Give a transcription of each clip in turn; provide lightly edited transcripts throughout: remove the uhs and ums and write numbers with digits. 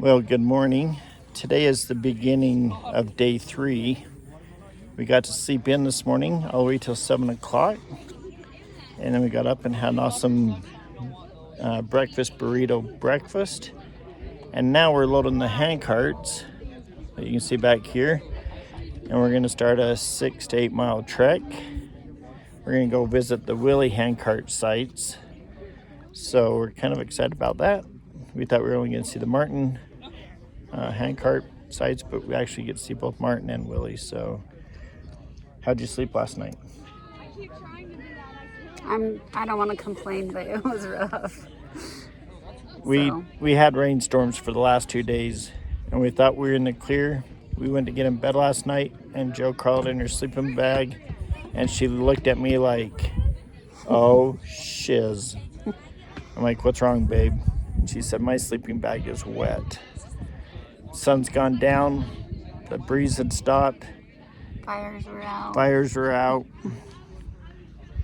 Well, good morning. Today is the beginning of day 3. We got to sleep in this morning all the way till 7 o'clock. And then we got up and had an awesome breakfast burrito breakfast. And now we're loading the handcarts that you can see back here. And we're going to start a 6 to 8 mile trek. We're going to go visit the WILLIE handcart sites. So we're kind of excited about that. We thought we were only going to see the Martin handcart sites, but we actually get to see both Martin and Willie. So how'd you sleep last night? I don't want to complain, but it was rough. We had rainstorms for the last 2 days, and we thought we were in the clear. We went to get in bed last night, and Joe crawled in her sleeping bag, and she looked at me like, "Oh shiz." I'm like, "What's wrong, babe?" And she said, "My sleeping bag is wet." Sun's gone down, the breeze had stopped. Fires were out.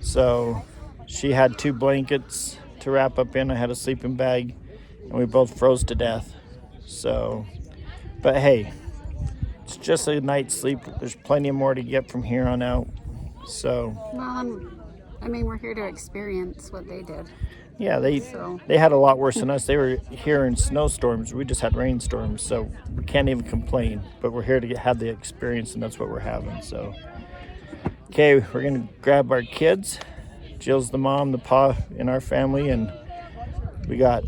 So she had 2 blankets to wrap up in. I had a sleeping bag, and we both froze to death. So, but hey, it's just a night's sleep. There's plenty more to get from here on out. So. Well, I mean, we're here to experience what they did. Yeah, they had a lot worse than us. They were here in snowstorms. We just had rainstorms, so we can't even complain. But we're here to have the experience, and that's what we're having. So, okay, we're gonna grab our kids. Jill's the mom, the pa in our family, and we got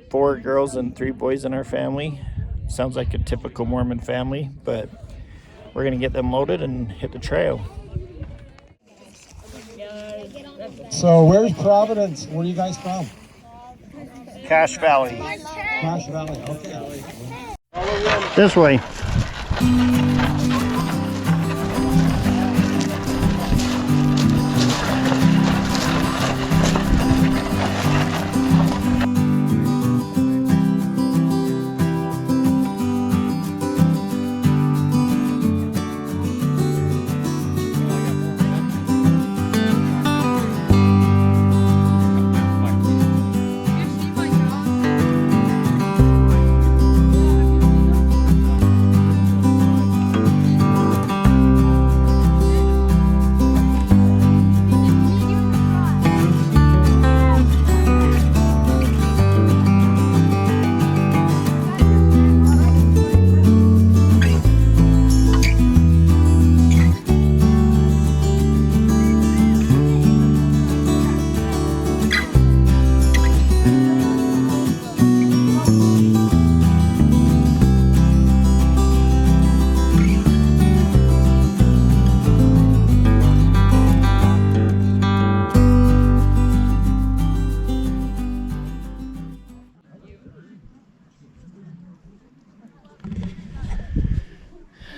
4 girls and 3 boys in our family. Sounds like a typical Mormon family, but we're gonna get them loaded and hit the trail. So where's Providence? Where are you guys from? Cache Valley. Cache Valley, okay. This way.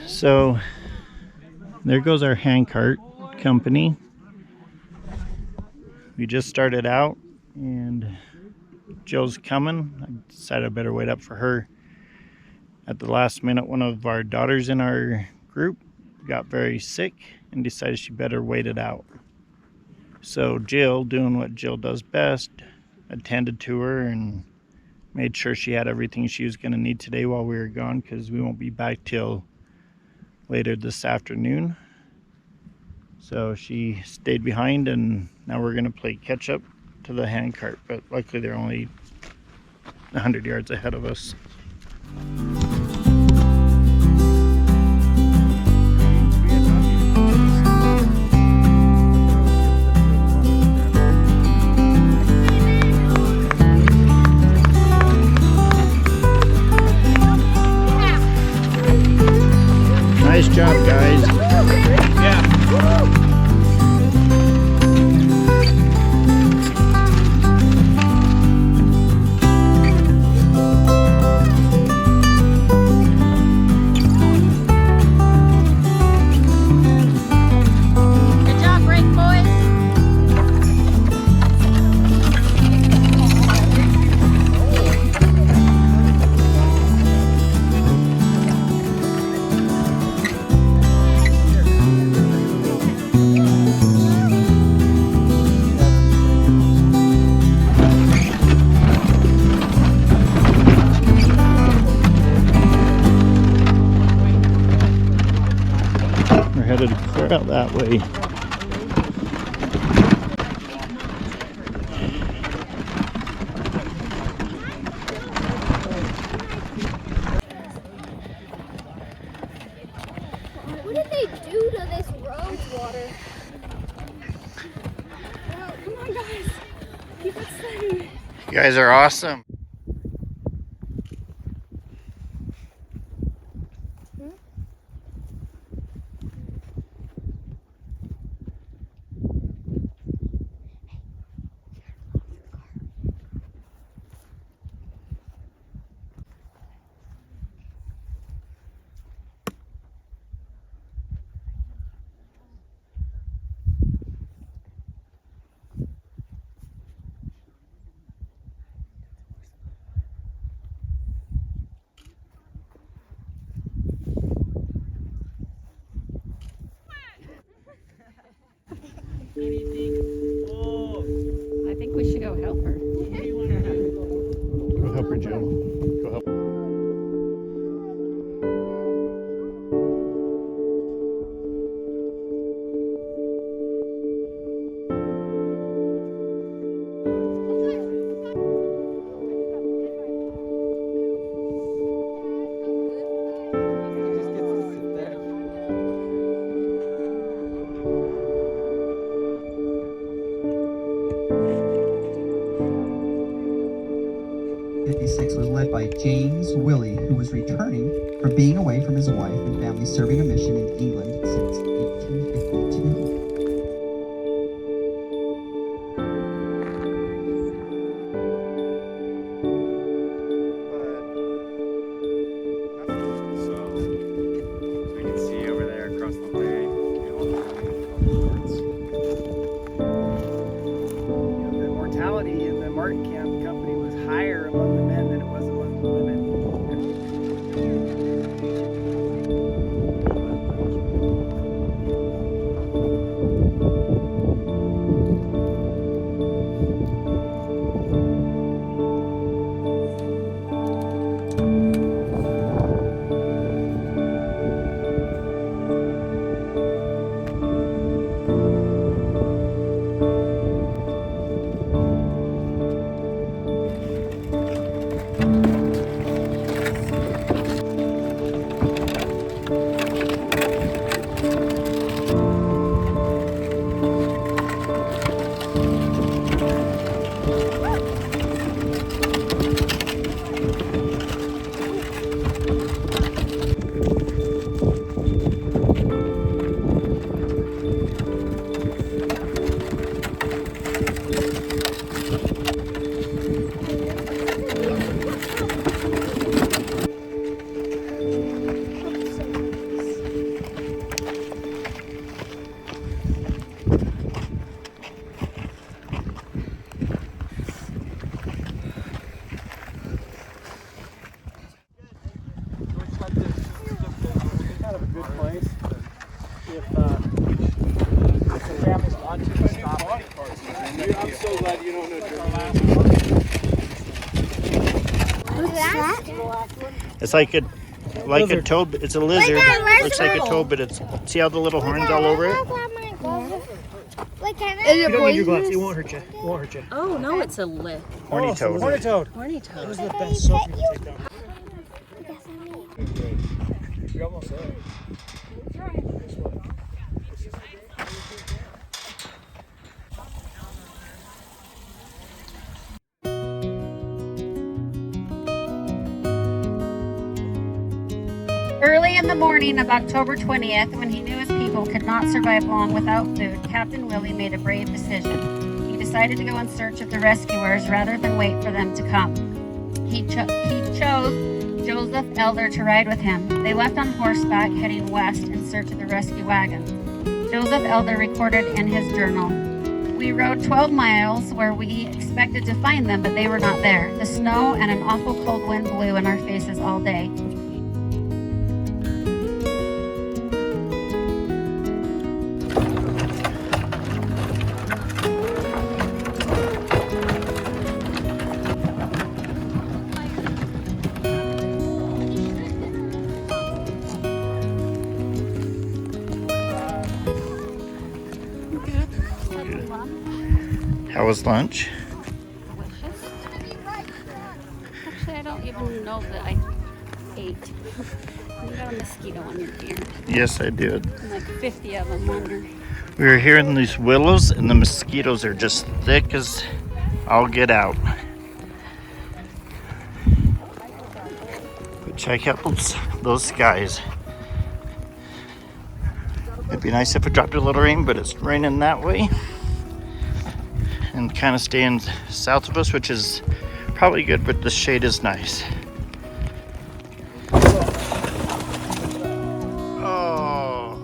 So there goes our handcart company. We just started out and Jill's coming. I decided I better wait up for her. At the last minute, one of our daughters in our group got very sick and decided she better wait it out. So Jill, doing what Jill does best, attended to her and made sure she had everything she was going to need today while we were gone, because we won't be back till later this afternoon. So she stayed behind, and now we're going to play catch up to the handcart, but luckily they're only 100 yards ahead of us. Nice job, guys. Yeah. that way. What did they do to this road water? Come on, guys. Keep it steady. You guys are awesome. I think we should go help her. Go help her, Joe. Go help. Was led by James Willie, who was returning from being away from his wife and family serving a mission in England since 1852. We can see over there across the way. The mortality in the Martin Camp Company was higher among the men than it was among the women. Kind of a good place if the family's want to stop. I'm so glad you don't know What's that? It's like a toad. It's a lizard. Looks like a toad, but it's, see how the little horns all over it? Is it your gloves. poisonous? It won't hurt you. It won't hurt you. Oh no, it's a lick. Horny toad. Horny toad. Horny toad. This is the best soap you can take down. You're almost there. Early in the morning of October 20th, when he knew his people could not survive long without food, Captain Willie made a brave decision. He decided to go in search of the rescuers rather than wait for them to come. He chose Joseph Elder to ride with him. They left on horseback, heading west in search of the rescue wagon. Joseph Elder recorded in his journal, "We rode 12 miles where we expected to find them, but they were not there. The snow and an awful cold wind blew in our faces all day. Good. How was lunch? Actually, I don't even know that I ate. You got a mosquito on your ear. Yes, I did. And like 50 of them under. We were here in these willows, and the mosquitoes are just thick as all get out. But check out those skies. It'd be nice if it dropped a little rain, but it's raining that way. And kind of staying south of us, which is probably good, but the shade is nice. Oh.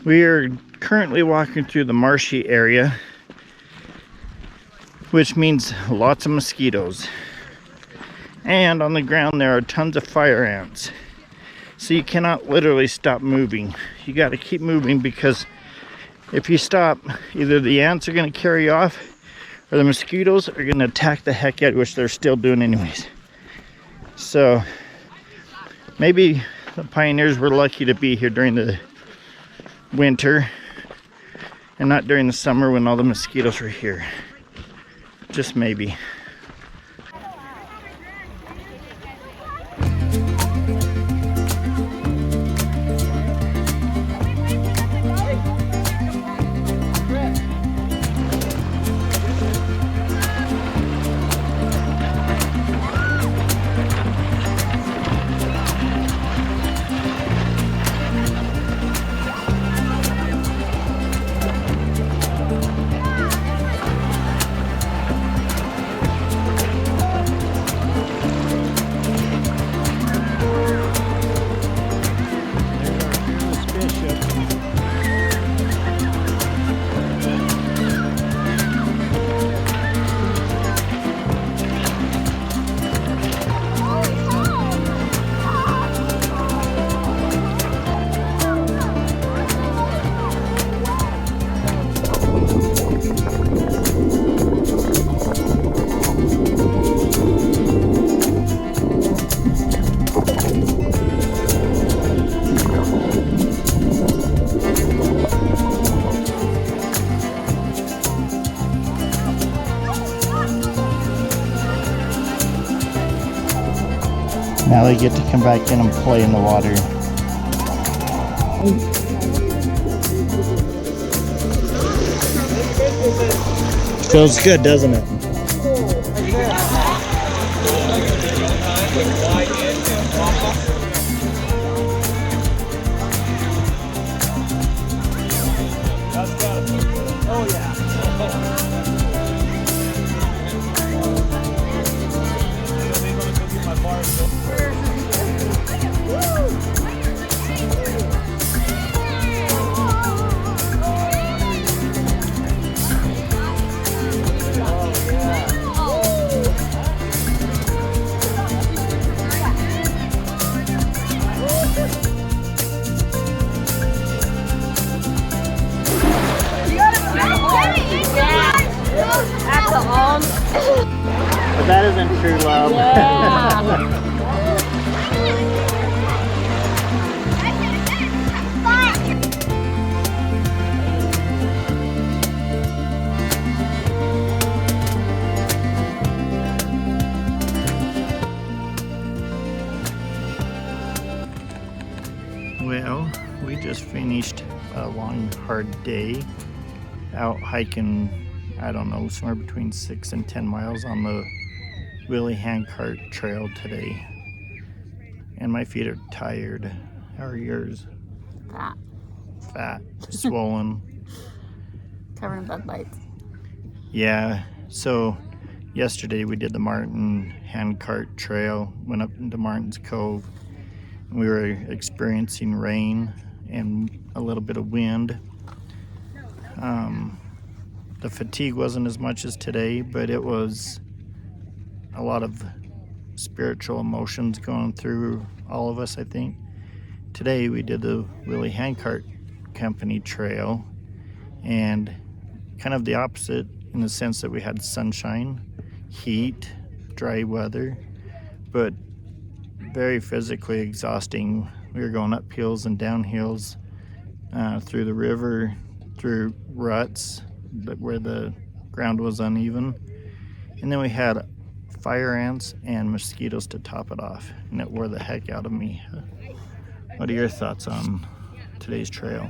We are currently walking through the marshy area, which means lots of mosquitoes. And on the ground there are tons of fire ants. So you cannot literally stop moving. You got to keep moving, because if you stop, either the ants are going to carry you off, or the mosquitoes are going to attack the heck out of you, which they're still doing anyways. So maybe the pioneers were lucky to be here during the winter and not during the summer when all the mosquitoes were here. Just maybe. Now they get to come back in and play in the water. Feels good, doesn't it? Oh yeah. But that isn't true love. Well, we just finished a long, hard day out hiking, I don't know, somewhere between 6 and 10 miles on the WILLIE HANDCART trail today. And my feet are tired. How are yours? Fat, swollen. Covered in bug bites. Yeah, so yesterday we did the Martin Handcart Trail, went up into Martin's Cove. We were experiencing rain and a little bit of wind. The fatigue wasn't as much as today, but it was a lot of spiritual emotions going through all of us, I think. Today we did the Willie Handcart Company trail, and kind of the opposite in the sense that we had sunshine, heat, dry weather, but very physically exhausting. We were going up hills and down hills, through the river, through ruts where the ground was uneven. And then we had fire ants and mosquitoes to top it off, and it wore the heck out of me. What are your thoughts on today's trail?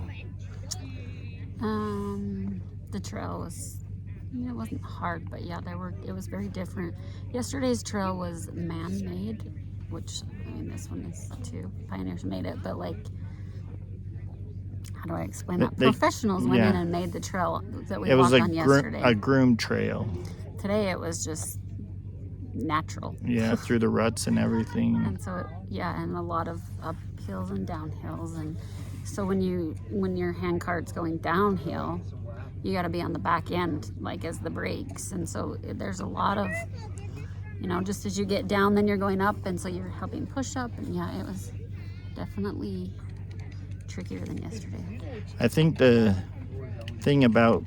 The trail was, it wasn't hard, but yeah, it was very different. Yesterday's trail was man-made, which, I mean, this one is too. Pioneers made it, but like, how do I explain that? Professionals went in and made the trail that we walked on yesterday. It was a groomed trail. Today it was just natural. Yeah, through the ruts and everything. And so, and a lot of up hills and downhills. And so when your handcart's going downhill, you got to be on the back end, like as the brakes. And so there's a lot of, just as you get down, then you're going up. And so you're helping push up. And yeah, it was definitely trickier than yesterday. I think the thing about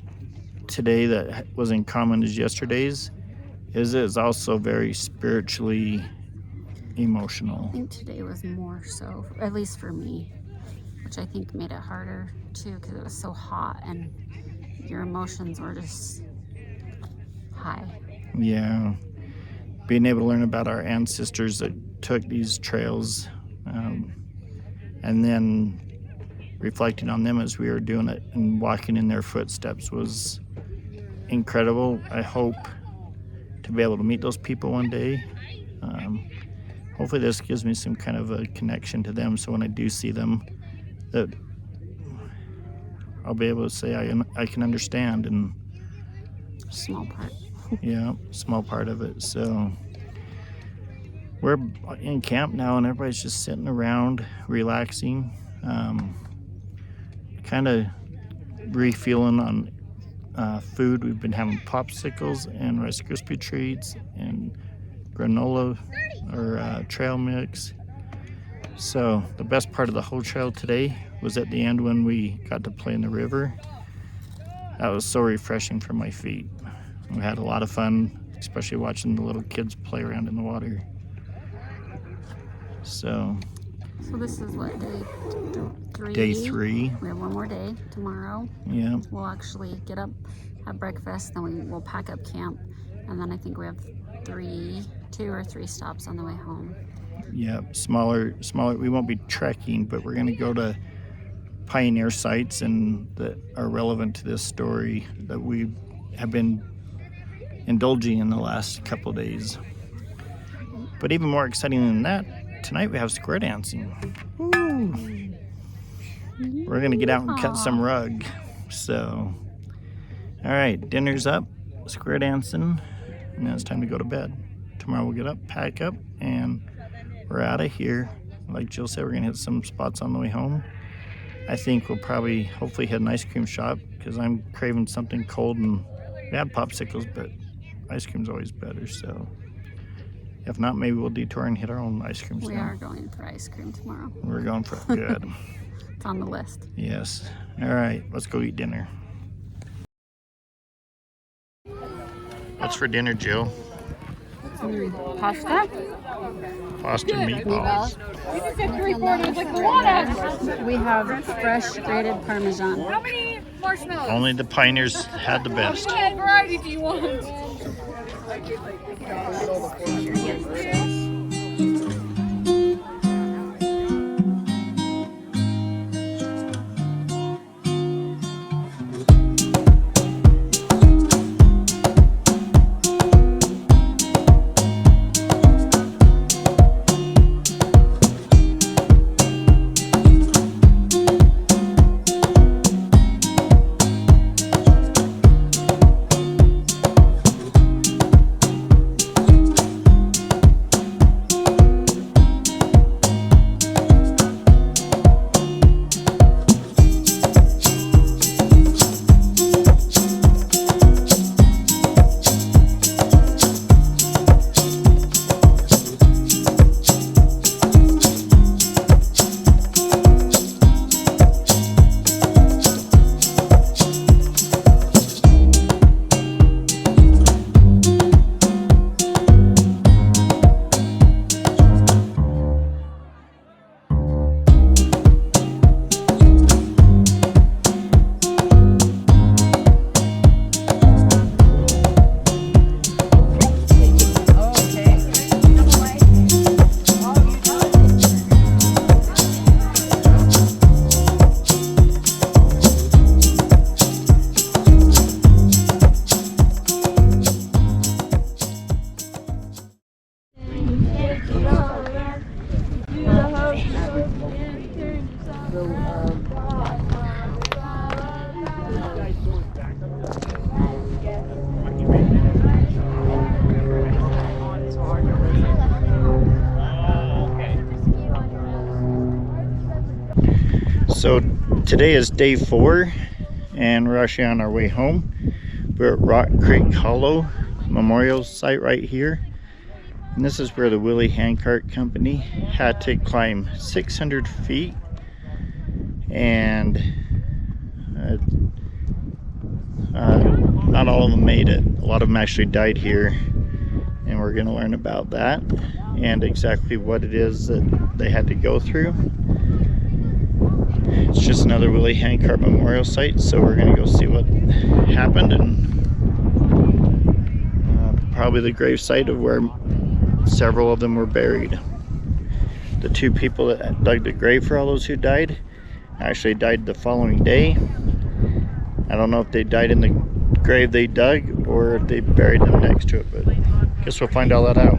today that was in common as yesterday's is it's also very spiritually emotional. I think today was more so, at least for me, which I think made it harder too, because it was so hot and your emotions were just high. Yeah, being able to learn about our ancestors that took these trails, and then reflecting on them as we were doing it and walking in their footsteps was incredible. I hope to be able to meet those people one day. Hopefully this gives me some kind of a connection to them, so when I do see them, that I'll be able to say I can understand. And small part. Yeah, small part of it. So we're in camp now, and everybody's just sitting around relaxing, kind of refueling on food. We've been having popsicles and Rice Krispie treats and granola or trail mix. So the best part of the whole trail today was at the end when we got to play in the river. That was so refreshing for my feet. We had a lot of fun, especially watching the little kids play around in the water. So this is what, day 3? Day 3. We have one more day tomorrow. Yeah. We'll actually get up, have breakfast, then we'll pack up camp, and then I think we have 2 or 3 stops on the way home. Yeah, smaller. We won't be trekking, but we're going to go to pioneer sites and that are relevant to this story that we have been indulging in the last couple of days. But even more exciting than that, tonight we have square dancing. Woo. We're going to get out and cut some rug. So, all right, dinner's up, square dancing, and now it's time to go to bed. Tomorrow we'll get up, pack up, and we're out of here. Like Jill said, we're going to hit some spots on the way home. I think we'll probably, hopefully, hit an ice cream shop because I'm craving something cold, and we had popsicles, but ice cream's always better. So if not, maybe we'll detour and hit our own ice cream. We are going for ice cream tomorrow. We're going for it. Good. It's on the list. Yes. All right, let's go eat dinner. What's for dinner, Jill? Pasta. Pasta meatballs. We have fresh grated Parmesan. How many marshmallows? Only the pioneers had the best. What variety do you want? So today is day 4 and we're actually on our way home. We're at Rock Creek Hollow Memorial Site right here. And this is where the Willie Handcart Company had to climb 600 feet. And not all of them made it. A lot of them actually died here. And we're going to learn about that and exactly what it is that they had to go through. It's just another Willie Handcart Memorial Site, so we're going to go see what happened and probably the grave site of where several of them were buried. The 2 people that dug the grave for all those who died actually died the following day. I don't know if they died in the grave they dug or if they buried them next to it, but I guess we'll find all that out.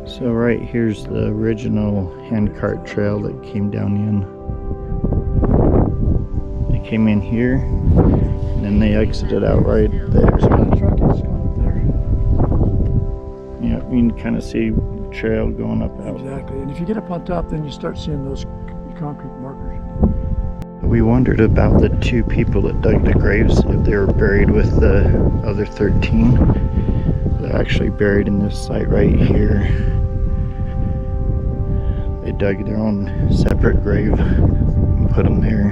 So right here's the original handcart trail that came down in. They came in here and then they exited out right there. There's where the truck is going up there. Yeah, you can kind of see the trail going up out. Exactly. And if you get up on top, then you start seeing those concrete markers. We wondered about the 2 people that dug the graves, if they were buried with the other 13. They're actually buried in this site right here. They dug their own separate grave and put them there.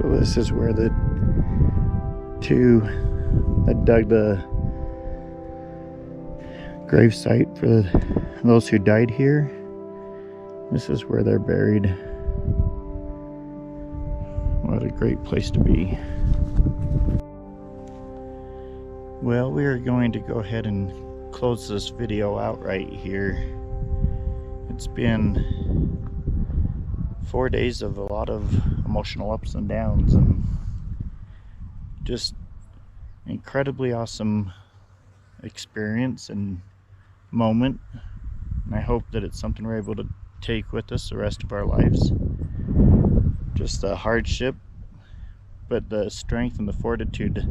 So this is where the two that dug the grave site for those who died here. This is where they're buried. What a great place to be. Well, we are going to go ahead and close this video out right here. It's been 4 days of a lot of emotional ups and downs, and just incredibly awesome experience and moment. And I hope that it's something we're able to take with us the rest of our lives. Just the hardship, but the strength and the fortitude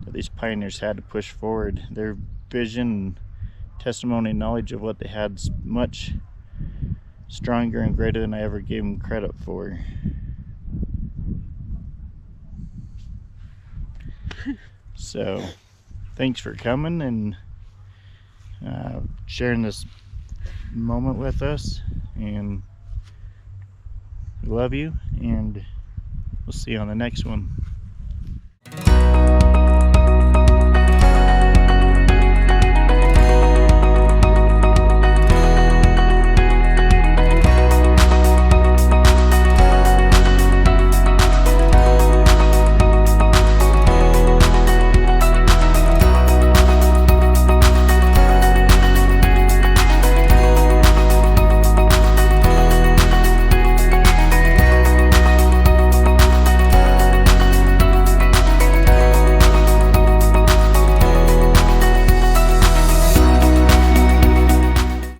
that these pioneers had to push forward. Their vision and testimony and knowledge of what they had is much stronger and greater than I ever gave them credit for. So thanks for coming and sharing this moment with us, and we love you, and we'll see you on the next one.